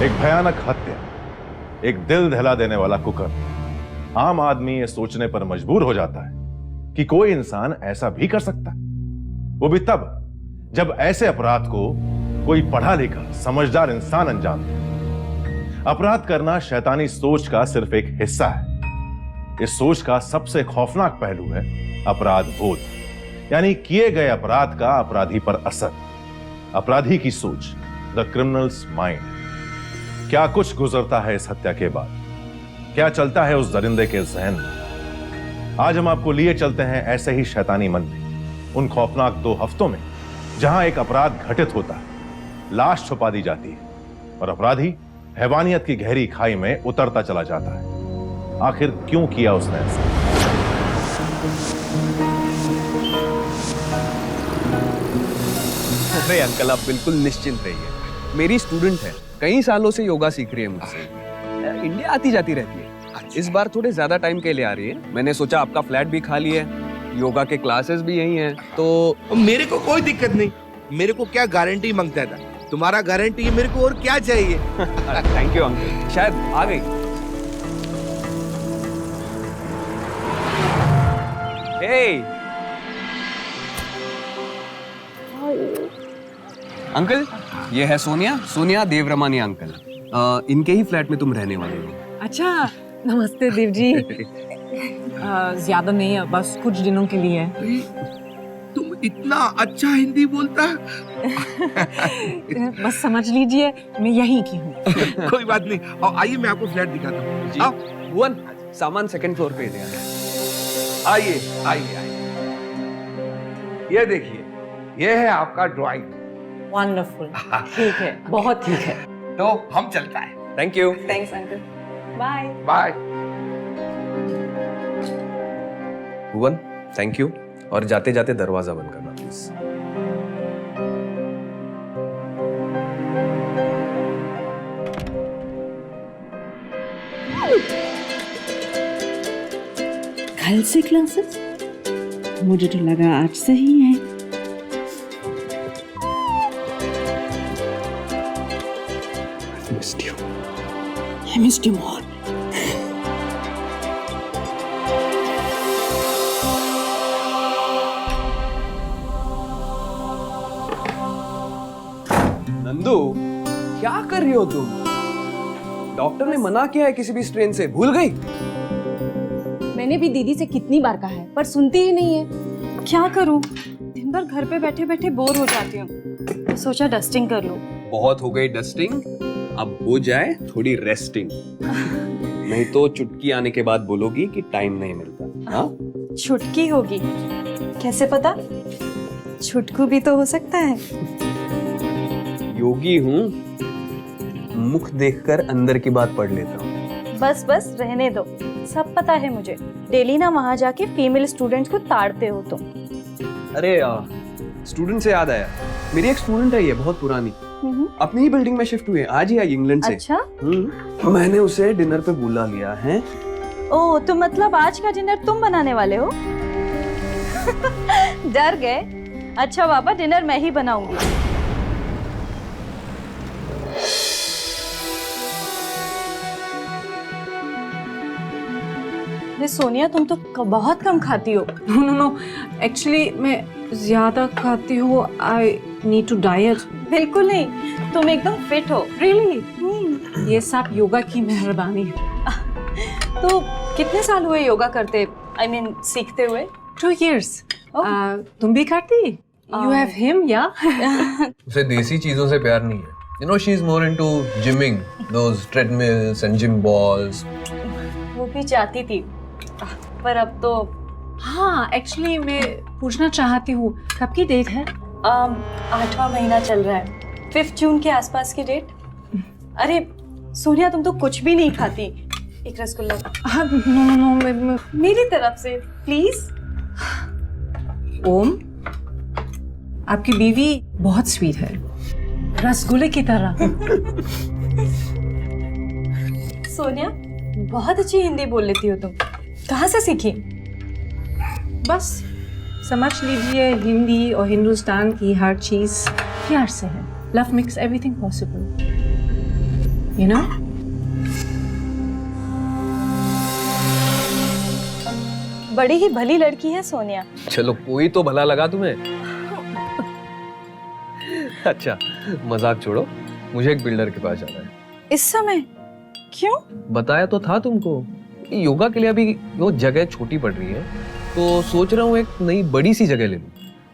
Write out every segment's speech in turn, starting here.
एक भयानक हत्या, एक दिल दहला देने वाला कुकर्म। आम आदमी ये सोचने पर मजबूर हो जाता है कि कोई इंसान ऐसा भी कर सकता है, वो भी तब जब ऐसे अपराध को कोई पढ़ा लिखा समझदार इंसान अंजाम दे। अपराध करना शैतानी सोच का सिर्फ एक हिस्सा है। इस सोच का सबसे खौफनाक पहलू है अपराध बोध, यानी किए गए अपराध का अपराधी पर असर। अपराधी की सोच, द क्रिमिनल्स माइंड। क्या कुछ गुजरता है इस हत्या के बाद, क्या चलता है उस दरिंदे के जहन में। आज हम आपको लिए चलते हैं ऐसे ही शैतानी मन में, उन खौफनाक 2 हफ्तों में जहां एक अपराध घटित होता है, लाश छुपा दी जाती है और अपराधी हैवानियत की गहरी खाई में उतरता चला जाता है। आखिर क्यों किया उसने ऐसा? अरे अंकल, आप बिल्कुल निश्चिंत रहिए, मेरी स्टूडेंट है, कई सालों से योगा सीख रही है मुझसे। इंडिया आती जाती रहती है, इस बार थोड़े ज्यादा टाइम के लिए आ रही है। मैंने सोचा आपका फ्लैट भी खाली है, योगा के क्लासेस भी यही हैं, तो मेरे को कोई दिक्कत नहीं। मेरे को क्या गारंटी मांगता था, तुम्हारा गारंटी है, मेरे को और क्या चाहिए। थैंक यू अंकल, शायद आ गई। हे अंकल, ये है सोनिया देवरमानी अंकल। इनके ही फ्लैट में तुम रहने वाले हो। अच्छा, नमस्ते देव जी। ज्यादा नहीं है, बस कुछ दिनों के लिए। तुम इतना अच्छा हिंदी बोलता बस समझ लीजिए मैं यहीं की हूँ। कोई बात नहीं, और आइए मैं आपको फ्लैट दिखाता हूँ। भुवन, सामान सेकंड फ्लोर पे दिया है। आइए आइए आइए, ये देखिए, ये है आपका ड्राइंग। वंडरफुल, ठीक है, बहुत ठीक है। तो हम चलता है। Thank you. Thanks uncle, bye bye. Bhuvan, thank you, और जाते जाते दरवाजा बंद करना प्लीज। कल से क्लासेस? मुझे तो लगा आज से ही है। I missed you more. Nandu, क्या कर रही हो तुम? डॉक्टर ने मना किया है किसी भी स्ट्रेन से, भूल गई? मैंने भी दीदी से कितनी बार कहा है, पर सुनती ही नहीं है। क्या करूं? दिन भर घर पे बैठे बैठे बोर हो जाती हूँ, तो सोचा डस्टिंग कर लूं। बहुत हो गई डस्टिंग, अब हो जाए थोड़ी रेस्टिंग। नहीं तो चुटकी आने के बाद बोलोगी कि टाइम नहीं मिलता। हाँ? छुटकी होगी? कैसे पता? छुटकू भी तो हो सकता है। योगी हूँ, मुख देखकर अंदर की बात पढ़ लेता हूँ। बस बस रहने दो, सब पता है मुझे। डेली ना वहाँ जाके फीमेल स्टूडेंट्स को ताड़ते हो तुम। अरे स्टूडेंट से याद आया, मेरी एक स्टूडेंट है, ये बहुत पुरानी, अपनी ही बिल्डिंग में शिफ्ट हुई है, आज ही आई इंग्लैंड से। अच्छा? मैंने उसे डिनर पे बुला लिया है। ओह, तो मतलब आज का डिनर तुम बनाने वाले हो? डर गए? अच्छा बाबा, डिनर मैं ही बनाऊंगी। सोनिया, तुम तो बहुत कम खाती हो। नो, एक्चुअली मैं ज्यादा खाती हूँ। I need to diet. बिल्कुल नहीं, तुम एकदम फिट हो। रियली? ये सब योगा की मेहरबानी है। तो कितने साल हुए योगा करते? I mean, सीखते हुए? 2 years. तुम भी करती? You have him, या? उसे देसी चीजों से प्यार नहीं है। You know, she is more into gymming, those treadmills and gym balls. वो भी चाहती थी, पर अब तो। हाँ, एक्चुअली मैं पूछना चाहती हूँ, कब की डेट है? 8वां महीना चल रहा है, 5 जून के आसपास की डेट। अरे सोनिया, तुम तो कुछ भी नहीं खाती। एक रसगुल्ला। हाँ, नो, मेरी तरफ से प्लीज। ओम, आपकी बीवी बहुत स्वीट है, रसगुल्ले की तरह। सोनिया, बहुत अच्छी हिंदी बोल लेती हो तुम, कहाँ से सीखी? बस समझ लीजिए, हिंदी और हिंदुस्तान की हर चीज प्यार से है। Love makes everything possible. You know? बड़ी ही भली लड़की है सोनिया। चलो कोई तो भला लगा तुम्हें। अच्छा मजाक छोड़ो, मुझे एक बिल्डर के पास जाना है इस समय? क्यों? बताया तो था तुमको, योगा के लिए अभी वो जगह छोटी पड़ रही है, तो सोच रहा हूँ एक नई बड़ी सी जगह ले लूँ।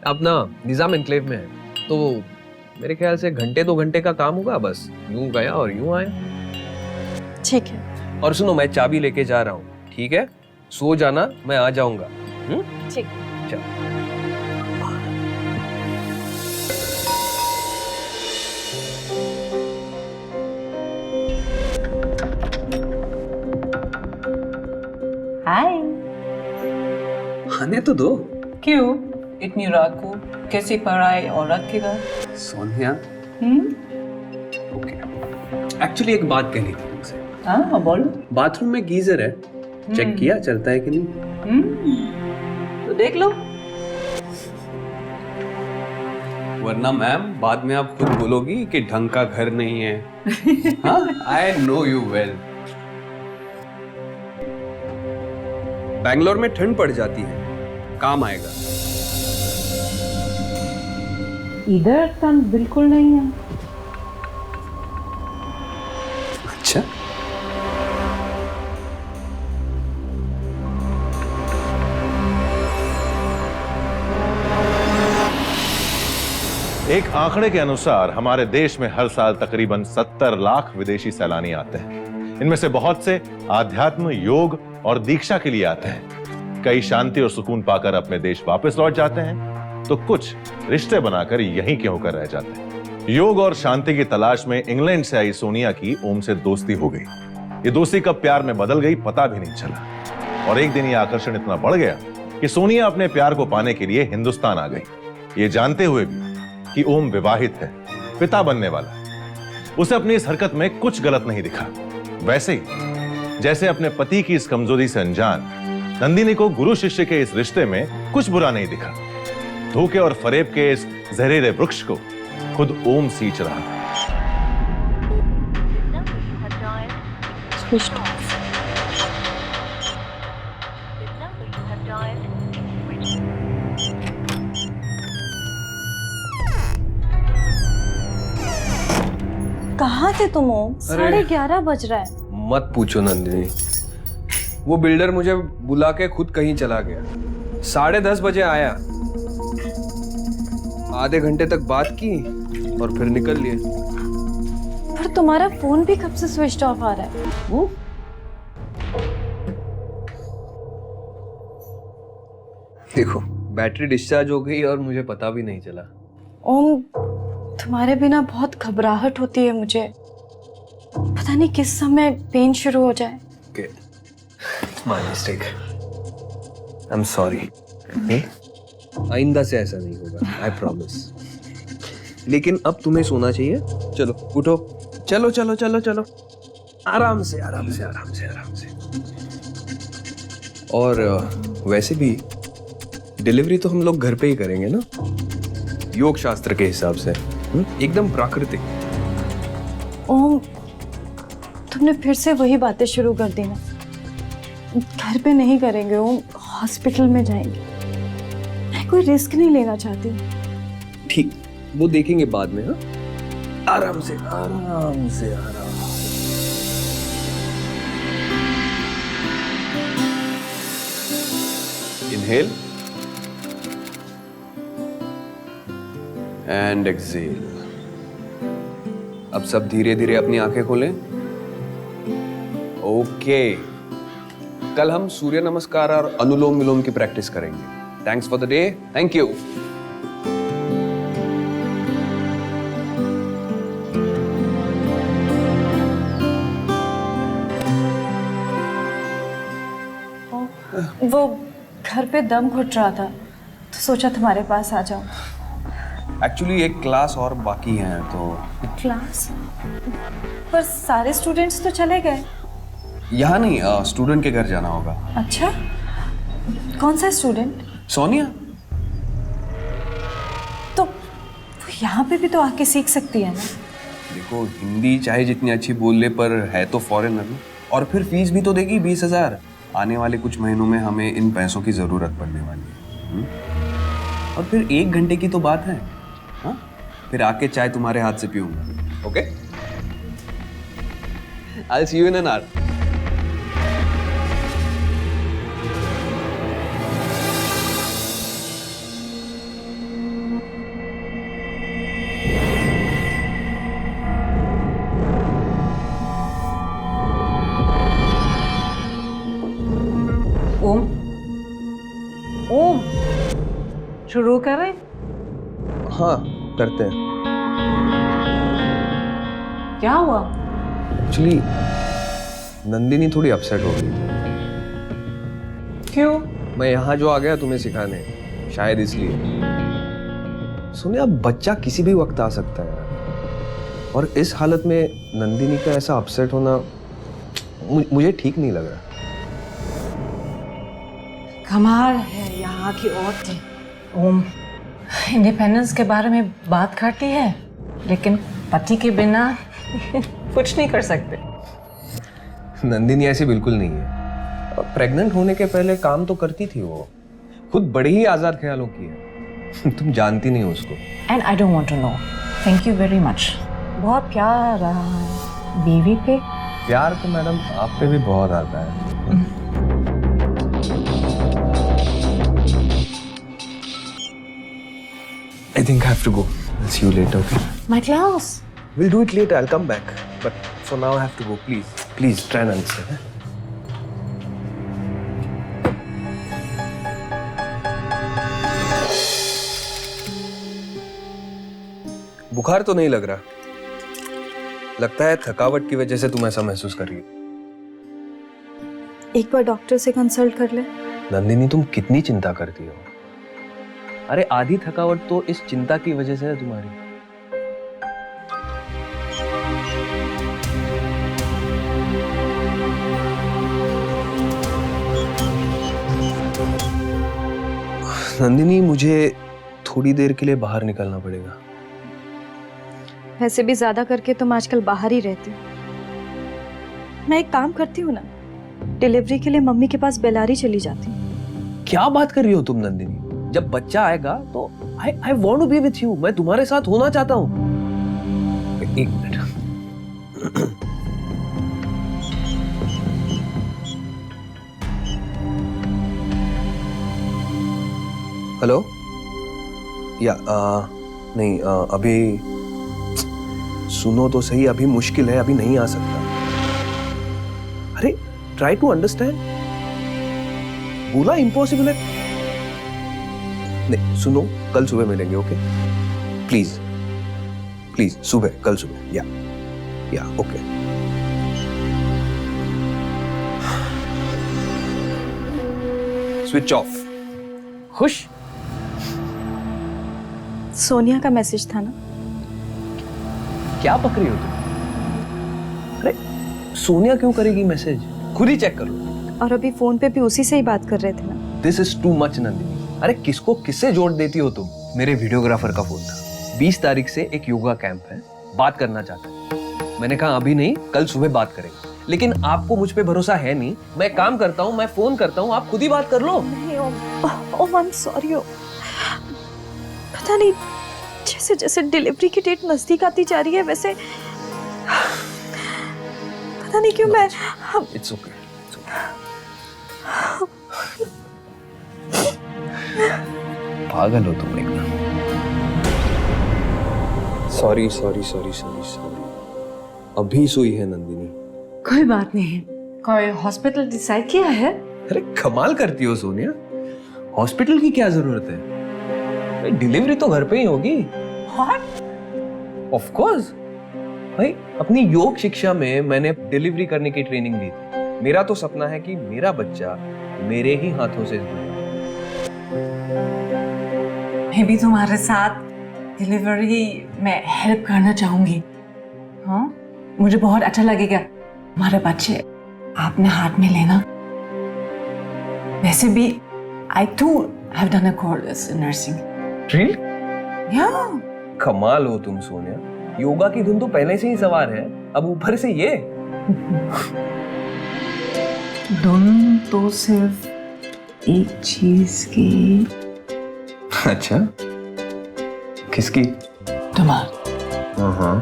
अपना निजाम एनक्लेव में है, तो मेरे ख्याल से घंटे 2 घंटे का काम होगा, बस यूं गया और यूं आया। ठीक है। और सुनो, मैं चाबी लेके जा रहा हूँ, ठीक है? सो जाना, मैं आ जाऊंगा। ठीक। चल। हाय। आने तो दो। क्यों इतनी रात को? कैसी पढ़ाई औरत के घर? सोनिया, ओके, एक्चुअली एक बात कहनी थी तुमसे। हाँ बोलो। बाथरूम में गीजर है, चेक किया चलता है कि नहीं? तो देख लो। वरना मैम बाद में आप खुद बोलोगी कि ढंग का घर नहीं है। हाँ, I know you well. Bangalore में ठंड पड़ जाती है, काम आएगा। इधर ठंड बिल्कुल नहीं है। अच्छा, एक आंकड़े के अनुसार हमारे देश में हर साल तकरीबन 70 लाख विदेशी सैलानी आते हैं। इनमें से बहुत से आध्यात्म, योग और दीक्षा के लिए आते हैं। कई शांति और सुकून पाकर अपने देश वापस लौट जाते हैं, तो कुछ रिश्ते बनाकर यहीं के होकर रह जाते हैं। योग और शांति की तलाश में इंग्लैंड से आई सोनिया की ओम से दोस्ती हो गई। ये दोस्ती कब प्यार में बदल गई पता भी नहीं चला, और एक दिन ये आकर्षण इतना बढ़ गया कि सोनिया अपने प्यार को पाने के लिए हिंदुस्तान आ गई, ये जानते हुए भी कि ओम विवाहित है, पिता बनने वाला है। उसे अपनी इस हरकत में कुछ गलत नहीं दिखा। वैसे ही जैसे अपने पति की इस कमजोरी से अनजान नंदिनी को गुरु शिष्य के इस रिश्ते में कुछ बुरा नहीं दिखा। धोखे और फरेब के इस जहरीले वृक्ष को खुद ओम सींच रहा था। कहाँ थे तुम ओम? 11:30 बज रहा है। मत पूछो नंदिनी, वो बिल्डर मुझे बुला के खुद कहीं चला गया। 10:30 बजे आया, आधे घंटे तक बात की और फिर निकल लिए। पर तुम्हारा फोन भी कब से स्विच ऑफ आ रहा है? देखो, बैटरी डिस्चार्ज हो गई और मुझे पता भी नहीं चला। ओम, तुम्हारे बिना बहुत घबराहट होती है मुझे। पता नहीं किस समय पेन शुरू हो जाए। Okay. My mistake. I'm sorry. आइंदा से ऐसा नहीं होगा, I promise. लेकिन अब तुम्हें सोना चाहिए। चलो उठो, चलो चलो चलो चलो, आराम से आराम से आराम से आराम से। और वैसे भी डिलीवरी तो हम लोग घर पे ही करेंगे ना, योग शास्त्र के हिसाब से, एकदम प्राकृतिक। ओम, तुमने फिर से वही बातें शुरू कर दी ना। घर पे नहीं करेंगे ओम, हॉस्पिटल में जाएंगे। मैं कोई रिस्क नहीं लेना चाहती। ठीक, वो देखेंगे बाद में। हाँ, आराम से आराम से आराम। Inhale and exhale. अब सब धीरे धीरे अपनी आंखें खोलें। ओके, कल हम सूर्य नमस्कार और अनुलोम विलोम की प्रैक्टिस करेंगे। Thanks for the day. Thank you. वो घर पे दम घुट रहा था, तो सोचा तुम्हारे पास आ जाऊं। एक्चुअली एक क्लास और बाकी है, तो क्लास? पर सारे स्टूडेंट्स तो चले गए। यहाँ नहीं, स्टूडेंट के घर जाना होगा। अच्छा, कौन सा स्टूडेंट? सोनिया। तो वो यहाँ पे भी तो आके सीख सकती है ना। देखो हिंदी चाहे जितनी अच्छी बोल ले पर है तो फॉरेनर ना, और फिर फीस भी तो देगी 20,000। आने वाले कुछ महीनों में हमें इन पैसों की जरूरत पड़ने वाली है। और फिर 1 घंटे की तो बात है। हाँ, फिर आके चाय तुम्हारे हाथ से पीऊंगा। Okay, I'll see you in an hour. Om, Om, शुरू करें? हाँ, करते हैं। क्या हुआ? एक्चुअली नंदिनी थोड़ी अपसेट हो गई। क्यों? मैं यहाँ जो आ गया तुम्हें सिखाने, शायद इसलिए। सुनिए, अब बच्चा किसी भी वक्त आ सकता है और इस हालत में नंदिनी का ऐसा अपसेट होना मुझे ठीक नहीं लग रहा। कमाल है यहाँ की औरतें। ओम, इंडिपेंडेंस के बारे में बात करती है लेकिन पति के बिना कुछ नहीं कर सकते। नंदिनी ऐसी बिल्कुल नहीं है। प्रेग्नेंट होने के पहले काम तो करती थी वो, खुद बड़े ही आजाद ख्यालों की है। तुम जानती नहीं हो उसको। And I don't want to know. Thank you very much. बहुत प्यार रहा है बीवी पे। प्यार तो मैडम आप पे भी बहुत आता है। I think I have to go. I'll see you later, okay? My class. We'll do it later. I'll come back. But for now, I have to go. Please, please try and understand. बुखार तो नहीं लग रहा। लगता है थकावट की वजह से तुम ऐसा महसूस कर रही हो। एक बार डॉक्टर से कंसल्ट कर ले। नंदिनी, तुम कितनी चिंता करती हो? अरे आधी थकावट तो इस चिंता की वजह से है तुम्हारी। नंदिनी, मुझे थोड़ी देर के लिए बाहर निकलना पड़ेगा। वैसे भी ज्यादा करके तुम आजकल बाहर ही रहते हो। मैं एक काम करती हूँ ना, डिलीवरी के लिए मम्मी के पास बेलारी चली जाती हूँ। क्या बात कर रही हो तुम नंदिनी? जब बच्चा आएगा तो I want to be with you. मैं तुम्हारे साथ होना चाहता हूँ। एक मिनट। हेलो? या नहीं, अभी सुनो तो सही, अभी मुश्किल है, अभी नहीं आ सकता। अरे ट्राई टू अंडरस्टैंड। बोला इम्पॉसिबल है। नहीं सुनो, कल सुबह मिलेंगे, ओके? प्लीज प्लीज, सुबह, कल सुबह। या ओके। Switch off. खुश? सोनिया का मैसेज था ना। क्या पक रही हो तुम? अरे सोनिया क्यों करेगी मैसेज? खुद ही चेक कर लो। और अभी फोन पे भी उसी से ही बात कर रहे थे ना। This is too much Nandini. अरे किसको किससे जोड़ देती हो तुम? मेरे वीडियोग्राफर का फोन था। 20 तारीख से एक योगा कैंप है, बात करना चाहता हूँ। मैंने कहा अभी नहीं, कल सुबह बात करेंगे। लेकिन आपको मुझ पे भरोसा है नहीं। मैं काम करता हूँ, मैं फोन करता हूँ, आप खुद ही बात कर लो। नहीं ओम, आई एम सॉरी। पता नहीं, जैसे जैसे डिलीवरी की डेट नजदीक आती जा रही है वैसे पता नहीं क्यों मैं इट्स ओके। पागल हो तुम एकदम। Sorry sorry sorry sorry sorry. अभी सोई है नंदिनी। कोई बात नहीं है। कोई हॉस्पिटल डिसाइड किया है? अरे कमाल करती हो सोनिया, हॉस्पिटल की क्या जरूरत है? भाई डिलीवरी तो घर पे ही होगी। ऑफ कोर्स भाई, अपनी योग शिक्षा में मैंने डिलीवरी करने की ट्रेनिंग ली थी। मेरा तो सपना है कि मेरा बच्चा मेरे ही हाथों से जुड़े। मैं भी तुम्हारे साथ डिलीवरी में हेल्प करना चाहूंगी। हाँ, मुझे बहुत अच्छा लगेगा हमारे बच्चे आपने हाथ में लेना। वैसे भी I too have done a course in nursing. Really? Yeah. कमाल हो तुम सोनिया, योगा की धुन तो पहले से ही सवार है, अब ऊपर से ये। धुन तो सिर्फ एक चीज की। अच्छा, किसकी? तुम्हारी। हाँ।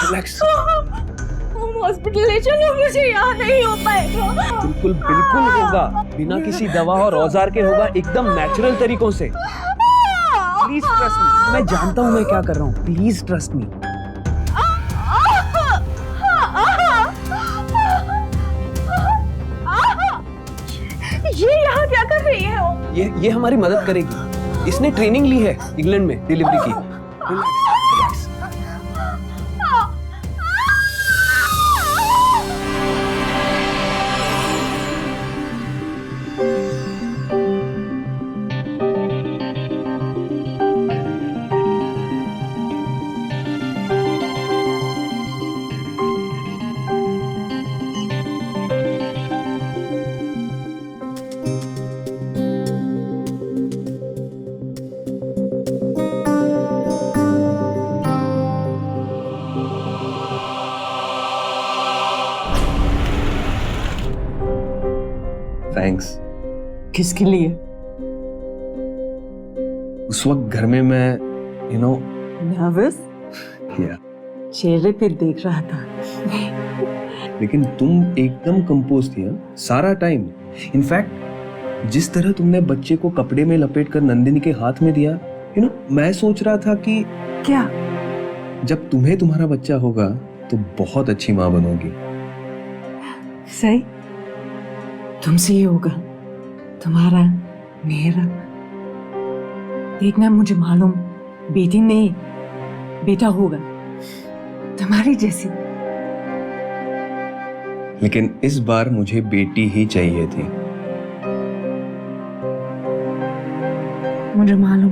रिलैक्स। हॉस्पिटल ले चलो, मुझे यहाँ नहीं हो पाएगा। बिल्कुल बिल्कुल होगा, बिना किसी दवा और औजार के होगा, एकदम नेचुरल तरीकों से। प्लीज ट्रस्ट मी, मैं जानता हूँ मैं क्या कर रहा हूँ, प्लीज ट्रस्ट मी। ये यहाँ क्या कर रही है वो? ये हमारी मदद करेगी, इसने ट्रेनिंग ली है इंग्लैंड में डिलीवरी की। रिलैक्स। थैंक्स। किसके लिए? उस वक्त घर में मैं नर्वस चेहरे पे देख रहा था। लेकिन तुम एकदम कंपोज थी सारा टाइम। इनफैक्ट जिस तरह तुमने बच्चे को कपड़े में लपेट कर नंदिनी के हाथ में दिया, मैं सोच रहा था कि क्या? जब तुम्हें तुम्हारा बच्चा होगा तो बहुत अच्छी माँ बनोगी। सही, तुमसे ही होगा, तुम्हारा मेरा। देखना, मुझे मालूम बेटी नहीं बेटा होगा, तुम्हारी जैसी। लेकिन इस बार मुझे बेटी ही चाहिए थी। मुझे मालूम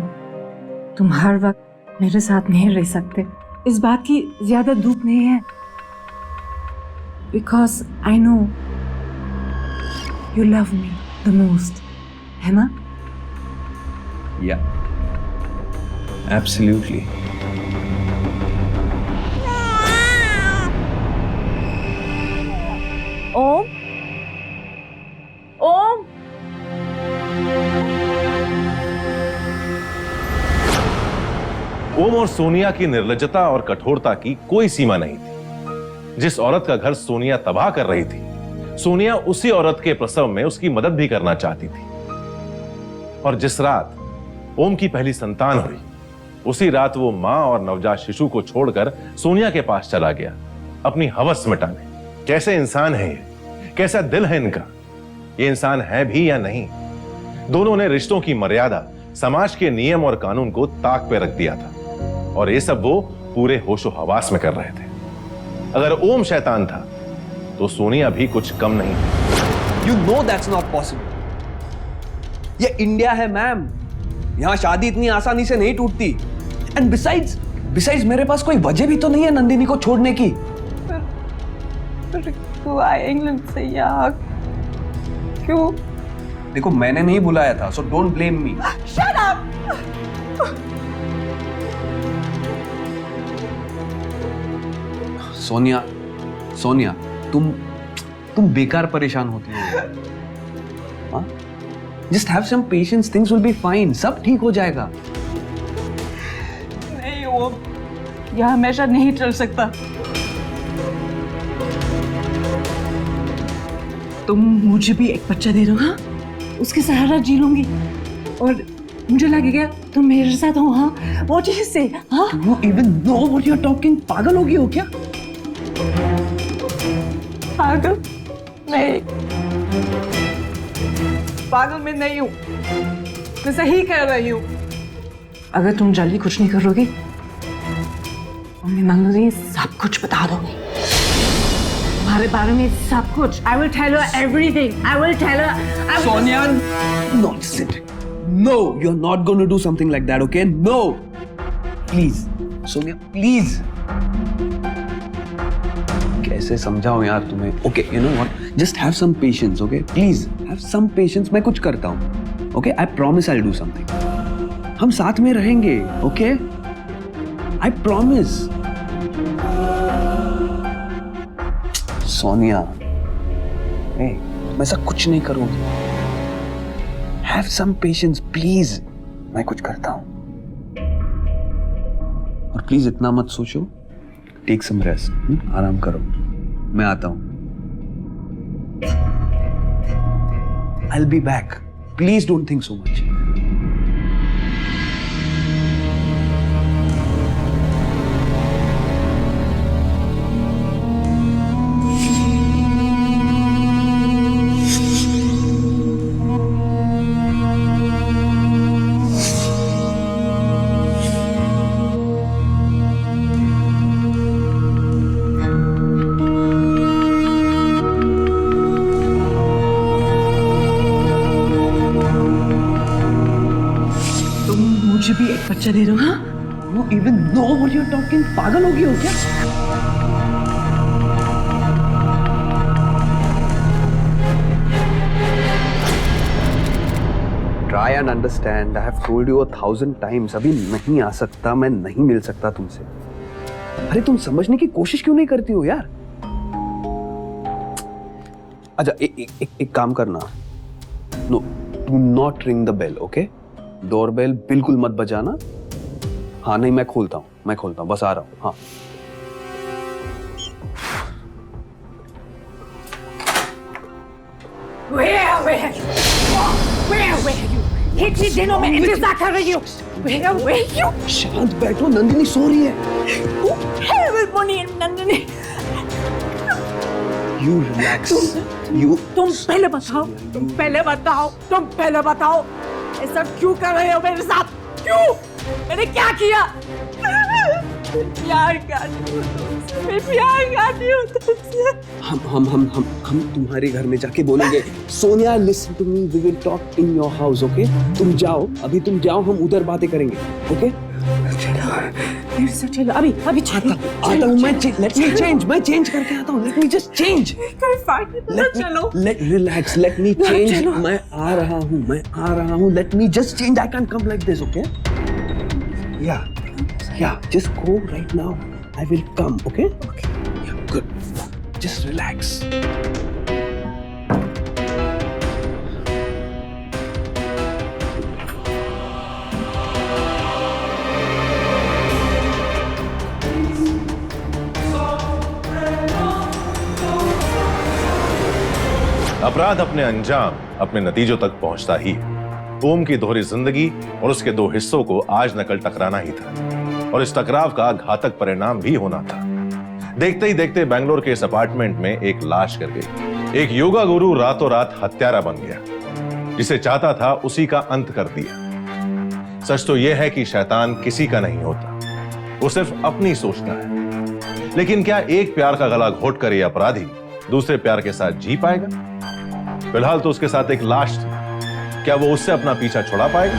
तुम हर वक्त मेरे साथ नहीं रह सकते, इस बात की ज्यादा दुख नहीं है, because I know you love me the most, है ना? या एब्सोल्युटली। ओम, ओम, ओम और सोनिया की निर्लज्जता और कठोरता की कोई सीमा नहीं थी। जिस औरत का घर सोनिया तबाह कर रही थी, सोनिया उसी औरत के प्रसव में उसकी मदद भी करना चाहती थी। और जिस रात ओम की पहली संतान हुई, उसी रात वो मां और नवजात शिशु को छोड़कर सोनिया के पास चला गया, अपनी हवस मिटाने। कैसे इंसान है ये, कैसा दिल है इनका, ये इंसान है भी या नहीं? दोनों ने रिश्तों की मर्यादा, समाज के नियम और कानून को ताक पे रख दिया था, और ये सब वो पूरे होशो हवास में कर रहे थे। अगर ओम शैतान था तो सोनिया भी कुछ कम नहीं थी। You know that's not possible. ये इंडिया है मैम, यहाँ शादी इतनी आसानी से नहीं टूटती। एंड बिसाइड्स मेरे पास कोई वजह भी तो नहीं है नंदिनी को छोड़ने की। तू आए इंग्लैंड से यहाँ क्यों? देखो, मैंने नहीं बुलाया था, so don't blame me. shut up! Sonia, तुम बेकार परेशान होती हो। Just have some patience, things will be fine, सब ठीक हो जाएगा। नहीं, वो यह हमेशा नहीं चल सकता। तुम मुझे भी एक बच्चा दे दो, हाँ? उसके सहारा जी लूंगी, और मुझे लगेगा तुम मेरे साथ हो। हाँ, व्हाट यू से? हाँ, You even know what you're talking? पागल हो गई हो क्या? पागल नहीं, पागल मैं नहीं हूँ, मैं सही कह रही हूँ। अगर तुम जल्दी कुछ नहीं करोगी तो मैं नंदिनी सब कुछ बता दूंगी, तुम्हारे बारे में सब कुछ। I will tell her everything. I will tell her. Sonia, nonsense. No, you're not going to do something like that, okay? No. Please, Sonia, please. कैसे समझाओ यार तुम्हें? Okay, you know what, just have some patience, okay, please have some patience. मैं कुछ करता हूँ, okay, I promise I will do something. हम साथ में रहेंगे, ओके, आई प्रॉमिस। सोनिया, मैं ऐसा कुछ नहीं करूंगी। हैव सम पेशेंस प्लीज, मैं कुछ करता हूं। और प्लीज इतना मत सोचो, टेक सम रेस्ट, आराम करो, मैं आता हूं। I will be back, please don't think so much. मुझे भी एक बच्चा दे दो। हाँ, You even know what you're talking? पागल हो गई हो क्या? Try and understand. I have told you 1,000 times. अभी नहीं आ सकता, मैं नहीं मिल सकता तुमसे। अरे तुम समझने की कोशिश क्यों नहीं करती हो यार? अच्छा, एक काम करना। No, do not ring the bell, okay? Doorbell बिल्कुल मत बजाना। हाँ, नहीं, मैं खोलता हूँ, बस आ रहा हूँ। हाँ, इतने दिनों में इंतजार कर रही हूँ। शांत बैठो, नंदिनी सो रही है। Nandini, You relax. तुम पहले बताओ, ऐसा क्यों कर रहे हो मेरे साथ? क्यों? मैंने क्या किया? प्यार करती हूँ तुमसे। हम तुम्हारे घर में जाके बोलेंगे, Sonia listen to me, we will talk in your house, okay? तुम जाओ, हम उधर बातें करेंगे, ओके? चलो, अभी आता हूँ मैं। लेट मी चेंज, मैं चेंज करके आता हूँ। Let me just change. चलो, रिलैक्स, लेट मी चेंज। मैं आ रहा हूँ। Let me just change. I can come like this, okay? या just go right now, I will come, okay? या गुड, जस्ट रिलैक्स। अपराध अपने अंजाम, अपने नतीजों तक पहुंचता ही है। ओम की दोहरी जिंदगी और उसके दो हिस्सों को आज न कल टकराना ही था, और इस टकराव का घातक परिणाम भी होना था। देखते ही देखते बेंगलोर के इस अपार्टमेंट में एक लाश गिर गई। एक योगा गुरु रातों रात हत्यारा बन गया। जिसे चाहता था उसी का अंत कर दिया। सच तो यह है कि शैतान किसी का नहीं होता, वो सिर्फ अपनी सोचता है। लेकिन क्या एक प्यार का गला घोट कर यह अपराधी दूसरे प्यार के साथ जी पाएगा? फिलहाल तो उसके साथ एक लाश थी, क्या वो उससे अपना पीछा छुड़ा पाएगा?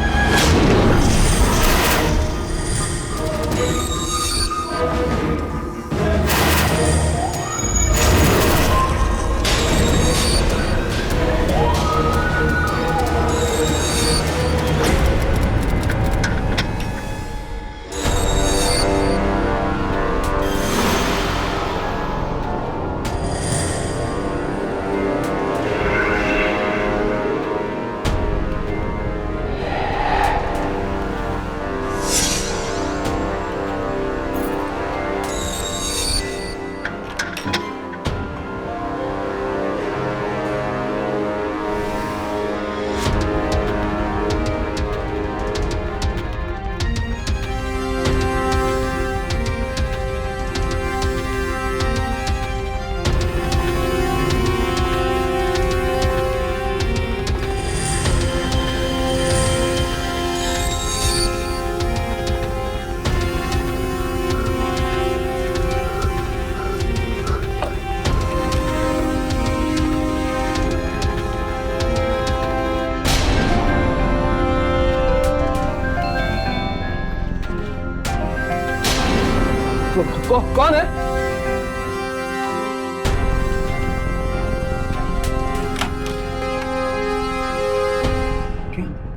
कौन है?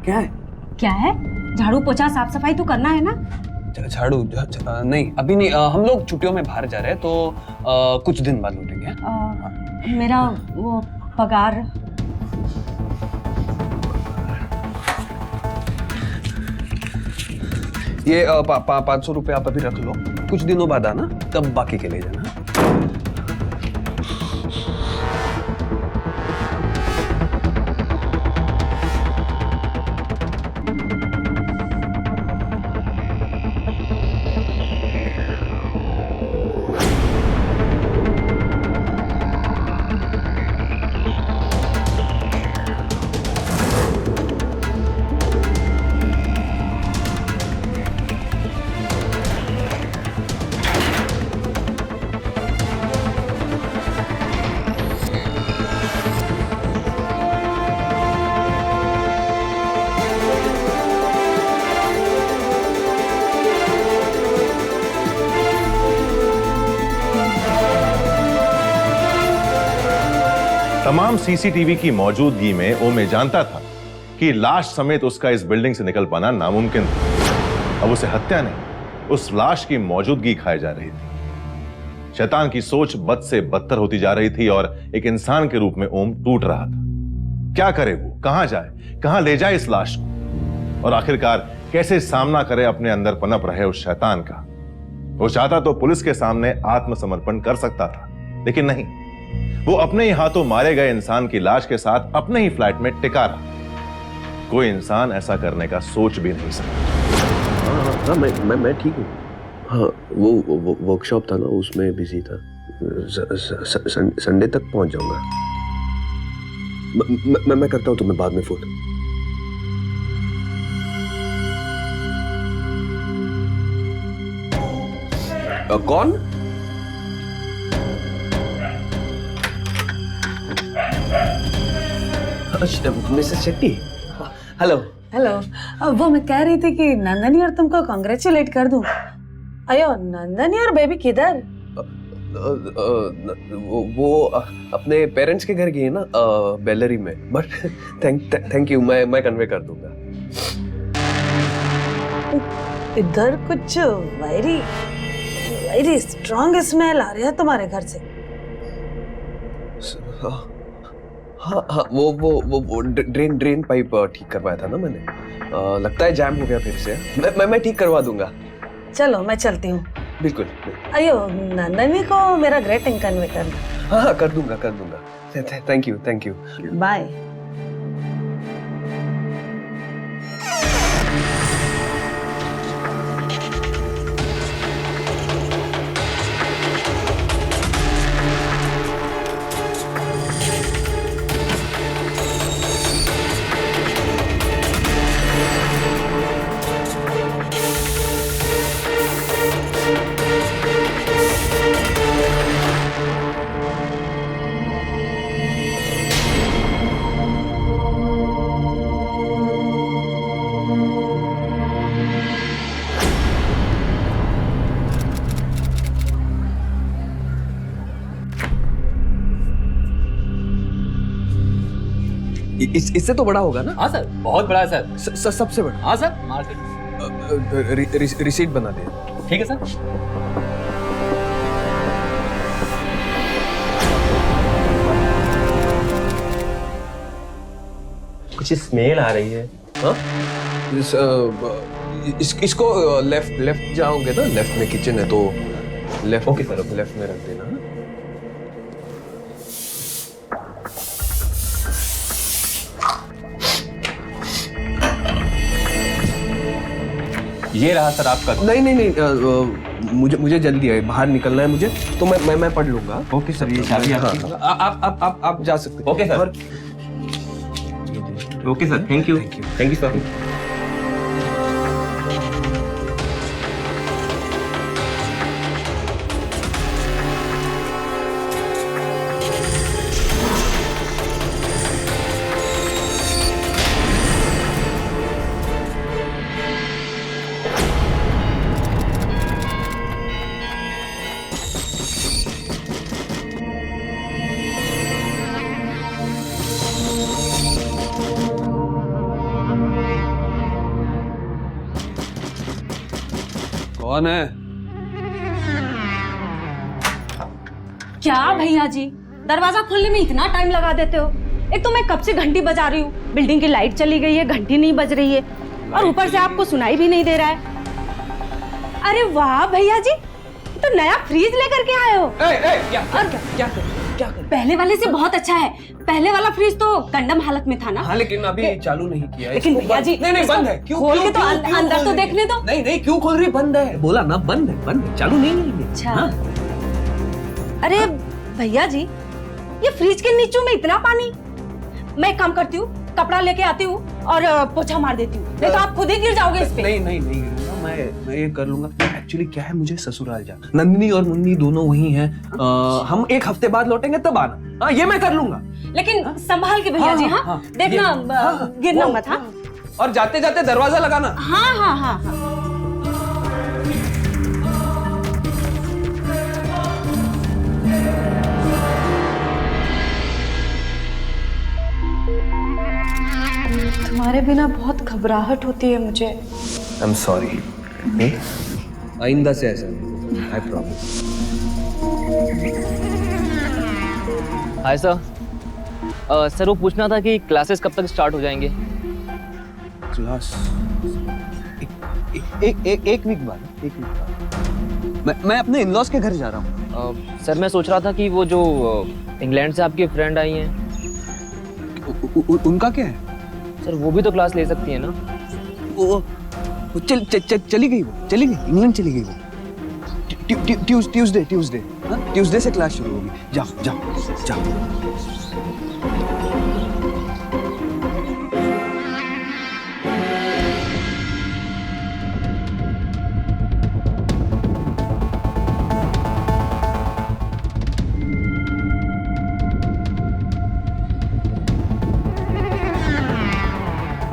क्या है? क्या है? झाड़ू पोछा साफ सफाई तो करना है ना? झाड़ू नहीं, अभी नहीं। हम लोग छुट्टियों में बाहर जा रहे हैं, तो कुछ दिन बाद लौटेंगे। मेरा वो पगार। ये 500 रुपये आप अभी रख लो, कुछ दिनों बाद आना, तब बाकी के ले जाना। तमाम सीसीटीवी की मौजूदगी में ओमे जानता था कि लाश समेत उसका इस बिल्डिंग से निकल पाना नामुमकिन था। अब उसे हत्या नहीं, उस लाश की मौजूदगी खाई जा रही थी। शैतान की सोच बद से बदतर होती जा रही थी और एक इंसान के रूप में ओम टूट रहा था। क्या करे वो, कहां जाए, कहां ले जाए इस लाश को, और आखिरकार कैसे सामना करे अपने अंदर पनप रहे उस शैतान का। वो चाहता तो पुलिस के सामने आत्मसमर्पण कर सकता था, लेकिन नहीं, वो अपने ही हाथों मारे गए इंसान की लाश के साथ अपने ही फ्लैट में टिका रहा। कोई इंसान ऐसा करने का सोच भी नहीं सकता। हाँ, मैं ठीक हूँ। हाँ, वो वर्कशॉप था ना, उसमें बिजी था। संडे तक पहुंच जाऊंगा। मैं करता हूँ तुम्हें बाद में फोन। कौन? मिसेस शेट्टी। हेलो। हेलो। वो मैं कह रही थी कि नंदनी और तुमको कांग्रेचुलेट कर दूं। अयो, नंदनी और बेबी किधर? वो अपने पेरेंट्स के घर गई है ना, बेलरी में। बट थैंक यू, मैं कन्वे कर दूंगा। इधर कुछ वेरी स्ट्रॉन्ग स्मेल आ रही है तुम्हारे घर से। हाँ, वो ड्रेन पाइप ठीक करवाया था ना मैंने। लगता है जैम हो गया फिर से। मैं ठीक करवा दूंगा। चलो मैं चलती हूँ। बिल्कुल। अयो, नंदनी को मेरा ग्रेटिंग कन्वे करना। हाँ, कर दूंगा। Thank you. बाय। इससे तो बड़ा होगा ना? हाँ सर, बहुत बड़ा है सर। सबसे बड़ा? हाँ सर, मार्केट। रिसीट बना दे। ठीक है सर। कुछ स्मेल आ रही है। हाँ? इसको लेफ्ट जाओगे ना, लेफ्ट में किचन है, तो लेफ्ट। ओके सर, लेफ्ट में रख देना। ये रहा सर आपका। नहीं, मुझे जल्दी है, बाहर निकलना है मुझे, तो मैं पढ़ लूंगा। ओके सर, ये चाबी आपकी। आप जा सकते हैं। Okay sir. Okay sir, thank you sir. कौन है? क्या भैया जी, दरवाजा खोलने में इतना टाइम लगा देते हो? एक तो मैं कब से घंटी बजा रही हूँ, बिल्डिंग की लाइट चली गई है, घंटी नहीं बज रही है, और ऊपर से आपको सुनाई भी नहीं दे रहा है। अरे वाह भैया जी, तो नया फ्रीज लेकर के आए हो। क्या कर? पहले वाले से बहुत अच्छा है। पहले वाला फ्रीज तो कंडम हालत में था ना। हाँ, लेकिन अभी चालू नहीं किया। लेकिन इसको भैया जी, नहीं बंद है। क्यों खोल के तो क्यों अंदर खोल तो रही देखने दो। नहीं, क्यों खोल रही? बंद है, बोला ना बंद है, चालू नहीं है। अच्छा। हाँ। अरे भैया जी, ये फ्रिज के नीचे में इतना पानी। मैं एक काम करती हूँ, कपड़ा लेके आती हूँ और पोछा मार देती हूँ, नहीं तो आप खुद ही गिर जाओगे इस पे। नहीं गिरूंगा, मैं ये कर लूंगा। एक्चुअली क्या है, मुझे ससुराल जाना, नंदिनी और मुन्नी दोनों वहीं हैं। हम एक हफ्ते बाद लौटेंगे तब आना। हाँ, ये मैं कर लूंगा, लेकिन संभाल के भैया जी। हाँ, देखना गिरना मत। हाँ, और जाते जाते दरवाजा लगाना। हाँ हाँ हाँ हाँ। तुम्हारे बिना बहुत घबराहट होती है मुझे। I am sorry. आइंदा से ऐसा नहीं, I promise. Hi sir. Sir वो पूछना था कि क्लासेस कब तक स्टार्ट हो जाएंगे? क्लास एक वीक बाद। मैं अपने इन-लॉज के घर जा रहा हूँ। सर मैं सोच रहा था कि वो जो इंग्लैंड से आपकी फ्रेंड आई हैं, उनका क्या है? सर वो भी तो क्लास ले सकती है ना? वो चली गई, इंग्लैंड चली गई वो। ट्यूसडे से क्लास शुरू होगी। जाओ।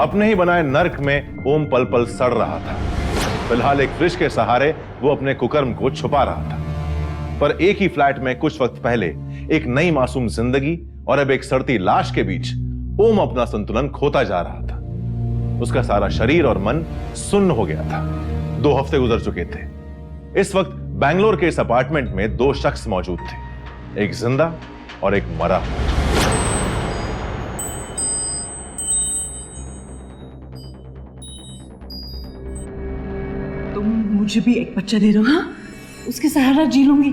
अपने ही बनाए नर्क में ओम पल पल सड़ रहा था। फिलहाल एक फ्रिज के सहारे वो अपने कुकर्म को छुपा रहा था, पर एक ही फ्लैट में कुछ वक्त पहले एक नई मासूम जिंदगी और अब एक सड़ती लाश के बीच ओम अपना संतुलन खोता जा रहा था। उसका सारा शरीर और मन सुन्न हो गया था। 2 हफ्ते गुजर चुके थे। इस वक्त बैंगलोर के इस अपार्टमेंट में 2 शख्स मौजूद थे, एक जिंदा और एक मरा हुआ। तुम मुझे भी एक बच्चा दे दो। हाँ, उसके सहारा जी लूंगी।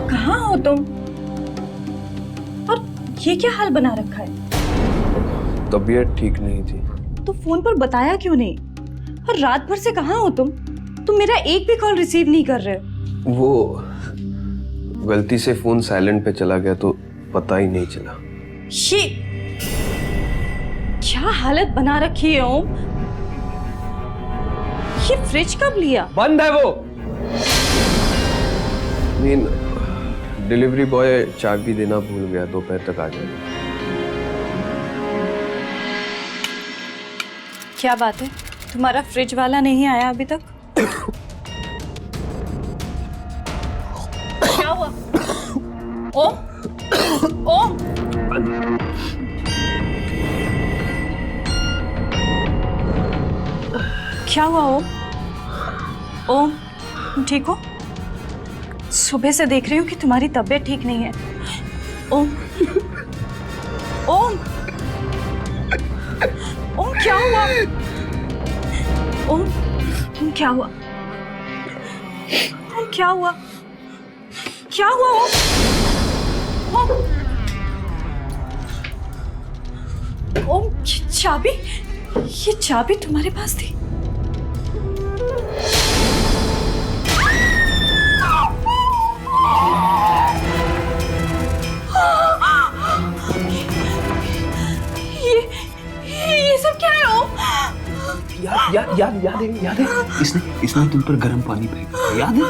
कहाँ हो तुम? और ये क्या हाल बना रखा है? तबीयत ठीक नहीं थी। तो फोन पर बताया क्यों नहीं? और रात भर से कहाँ हो तुम? तुम मेरा एक भी कॉल रिसीव नहीं कर रहे हो। वो गलती से फोन साइलेंट पे चला गया तो पता ही नहीं चला। ये क्या हालत बना रखी है ओम? ये फ्रिज कब लिया? बंद है वो। डिलीवरी बॉय चाबी देना भूल गया, दोपहर तक आ जाएगा। क्या बात है, तुम्हारा फ्रिज वाला नहीं आया अभी तक? क्या हुआ? ओम, ओम, क्या हुआ ओम? ओम, तुम ठीक हो? सुबह से देख रही हूँ कि तुम्हारी तबीयत ठीक नहीं है। ओम, ओम, ओम क्या हुआ? ओम, क्या हुआ? ओम क्या हुआ? क्या हुआ ओम? ओम, ये चाबी तुम्हारे पास थी? ये सब क्या है ओम? याद है इसने तुम पर गर्म पानी फेंका, याद है?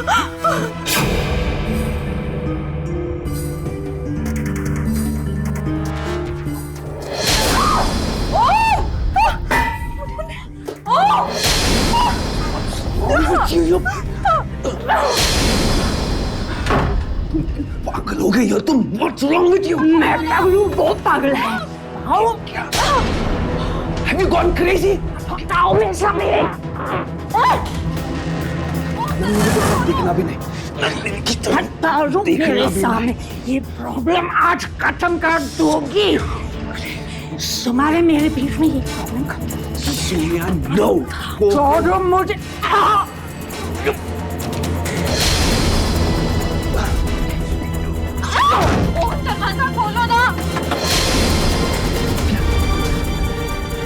पागल हो गई हो तुम? What's wrong with you? मैं पागल हूँ, बहुत पागल है। आओ क्या? Have you gone crazy? आओ मेरे सामने। दिखना भी नहीं। रुक मेरे सामने। ये प्रॉब्लम आज खत्म कर दोगी। तुम्हारे मेरे बीच में ये प्रॉब्लम खत्म। सोनिया, no. छोड़ो मुझे। दरवाजा खोलो ना।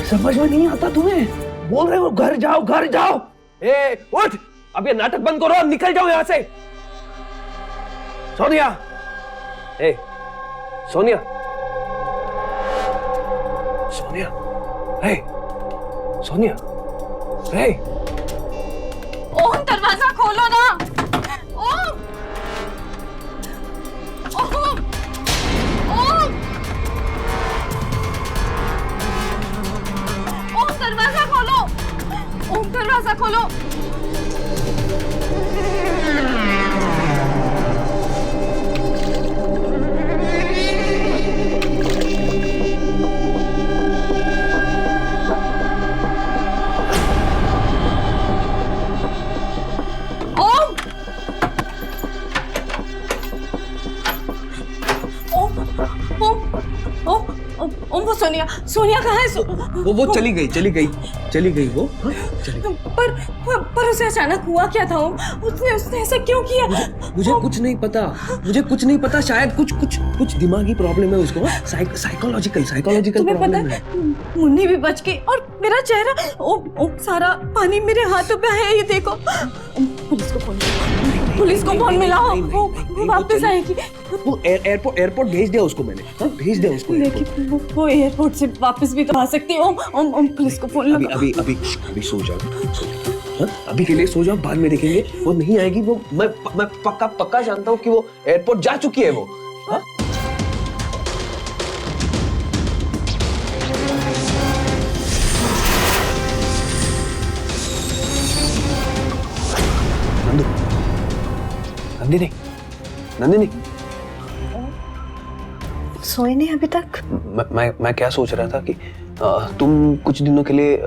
समझ में नहीं आता तुम्हें? बोल रहे हो घर जाओ, घर जाओ। ए, उठ! अब ये नाटक बंद करो और निकल जाओ यहाँ से। सोनिया, ए, सोनिया, सोनिया, ए, सोनिया, ए। ओम, दरवाजा खोलो ना। ओम, ओम, ओम, ओम, दरवाजा खोलो। ओम, दरवाजा खोलो। ओम, वो सोनिया कहाँ है? वो चली गई वो। हाँ? चली गई। पर उसे अचानक हुआ क्या था ओम? उसने ऐसा क्यों किया? मुझे कुछ नहीं पता। शायद कुछ दिमागी प्रॉब्लम है उसको। साइकोलॉजिकल तुम्हें पता है, मुन्नी भी बच गई और मेरा चेहरा ओम सारा पानी मेरे हाथों पे है। ये देखो। पुलिस को फोन मिलाओ। वो वापस आएगी। वो एयरपोर्ट भेज दिया उसको मैंने। हाँ, भेज दिया उसको। लेकिन वो एयरपोर्ट से वापस भी तो आ सकती है। ओम, पुलिस को फोन लगाओ। अभी सो जाओ। हाँ? अभी के लिए सो जाओ, बाद में देखेंगे। वो नहीं आएगी। वो मैं पक्का जानता हूँ कि वो एयरपोर्ट जा चुकी है वो। हाँ? नंदिनी, सोए नहीं अभी तक? मैं क्या सोच रहा था कि तुम कुछ दिनों के लिए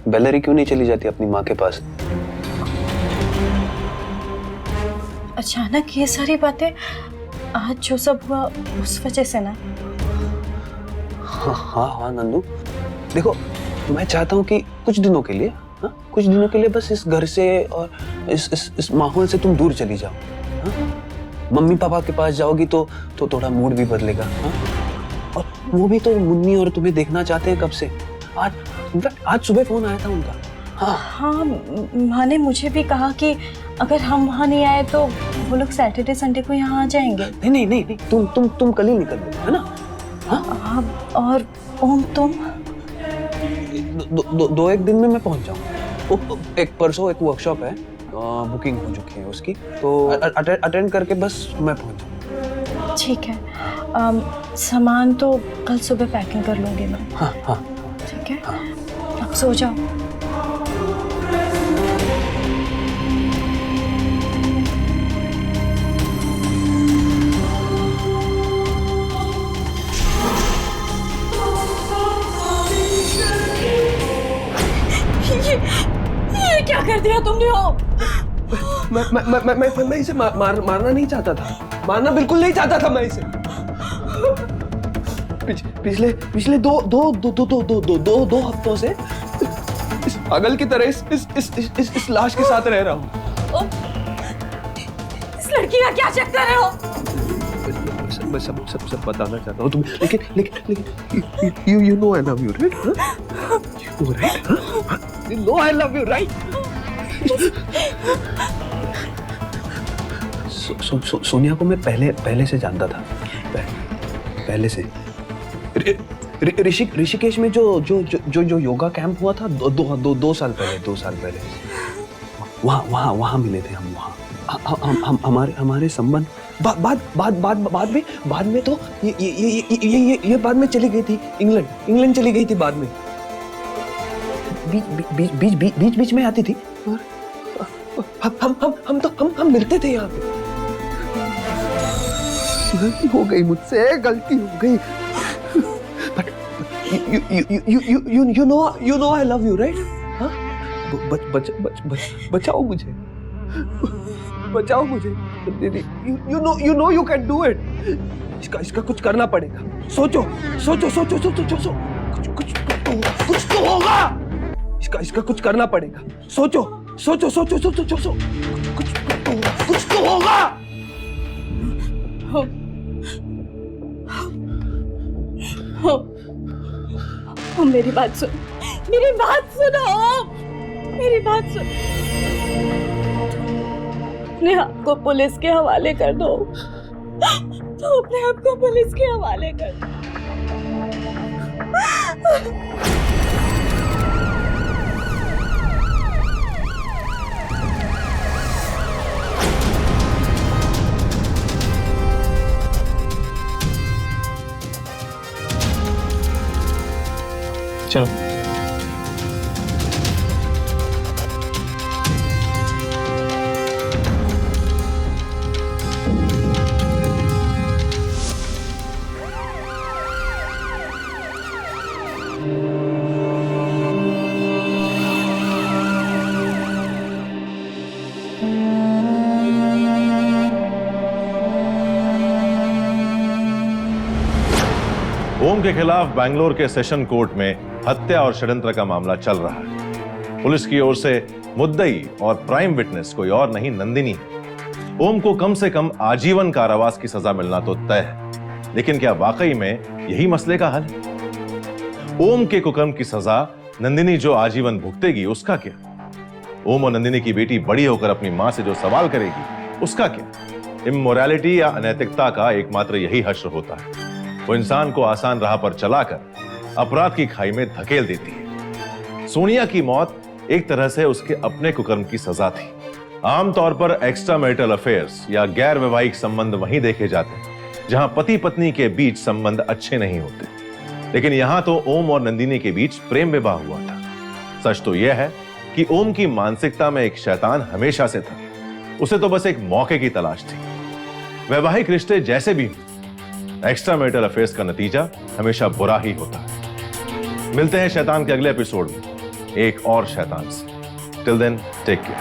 बेल्लरी क्यों नहीं चली जाती अपनी माँ के पास? अचानक ये सारी बातें, आज जो सब हुआ उस वजह से ना? हाँ नंदू, देखो मैं चाहता हूँ कि कुछ दिनों के लिए बस इस घर से और इस माहौल से तुम दूर चली जाओ। हाँ? मम्मी पापा के पास जाओगी तो थोड़ा मूड भी बदलेगा। हाँ? और वो भी तो मुन्नी और तुम्हें देखना चाहते हैं कब से। आज सुबह फोन आया था उनका। हाँ, माँ ने मुझे भी कहा कि अगर हम वहाँ नहीं आए तो वो लोग सैटरडे संडे को यहाँ आ जाएंगे। नहीं, तुम कल ही निकल गए, है ना? हाँ, और ओम तुम? दो एक दिन में मैं पहुंच जाऊँ। एक परसों एक वर्कशॉप है, बुकिंग हो चुकी है उसकी, तो अटेंड करके बस मैं पहुंच जाऊँ। ठीक है, सामान तो कल सुबह पैकिंग कर लूँगी मैं। हाँ ठीक है। अब सो जाओ। ये क्या कर दिया तुमने? मैं इसे मारना नहीं चाहता था, मारना बिल्कुल नहीं चाहता था मैं इसे। पिछले दो हफ्तों से इस पागल की तरह इस लाश के साथ रह रहा हूँ। इस लड़की का क्या चेक कर रहे हो? मैं सब बताना चाहता हूँ तुम्हें, लेकिन you know I love you, right? You know, right? You know I love you, right? Sonia को मैं पहले से जानता था, पहले से। ऋषिकेश में जो योगा कैंप हुआ था 2 साल पहले, वहाँ मिले थे हम। वहाँ हमारे संबंध बाद में तो ये बाद में चली गई थी इंग्लैंड चली गई थी बाद में। बीच में आती थी और हम मिलते थे यहाँ पे। गलती हो गई मुझसे, गलती हो गई। But you know I love you, right? हाँ? बचाओ मुझे। You know you can do it. इसका कुछ करना पड़ेगा। सोचो। कुछ तो होगा। इसका कुछ करना पड़ेगा। सोचो। कुछ तो होगा। मेरी बात सुनो। अपने आप को पुलिस के हवाले कर दो। तो अपने आप को पुलिस के हवाले कर दो। चलो। ओम के खिलाफ बेंगलोर के सेशन कोर्ट में हत्या और षड्यंत्र का मामला चल रहा है। पुलिस की ओर से मुद्दई और प्राइम विटनेस कोई और नहीं, नंदिनी है। ओम को कम से कम आजीवन कारावास की सजा मिलना तो तय है, लेकिन क्या वाकई में यही मसले का हल है? ओम के कुकर्म की सजा नंदिनी जो आजीवन भुगतेगी, उसका क्या? ओम और नंदिनी की बेटी बड़ी होकर अपनी मां से जो सवाल करेगी, उसका क्या? इमोरलिटी या अनैतिकता का एकमात्र यही हश्र होता है। वो इंसान को आसान राह पर चलाकर अपराध की खाई में धकेल देती है। सोनिया की मौत एक तरह से उसके अपने कुकर्म की सजा थी। आमतौर पर एक्स्ट्रा मैरिटल अफेयर्स या गैर वैवाहिक संबंध वहीं देखे जाते हैं जहां पति पत्नी के बीच संबंध अच्छे नहीं होते, लेकिन यहां तो ओम और नंदिनी के बीच प्रेम विवाह हुआ था। सच तो यह है कि ओम की मानसिकता में एक शैतान हमेशा से था। उसे तो बस एक मौके की तलाश थी। वैवाहिक रिश्ते जैसे भी हो, एक्स्ट्रा मैरिटल अफेयर्स का नतीजा हमेशा बुरा ही होता है। मिलते हैं शैतान के अगले एपिसोड में एक और शैतान से। Till then take care.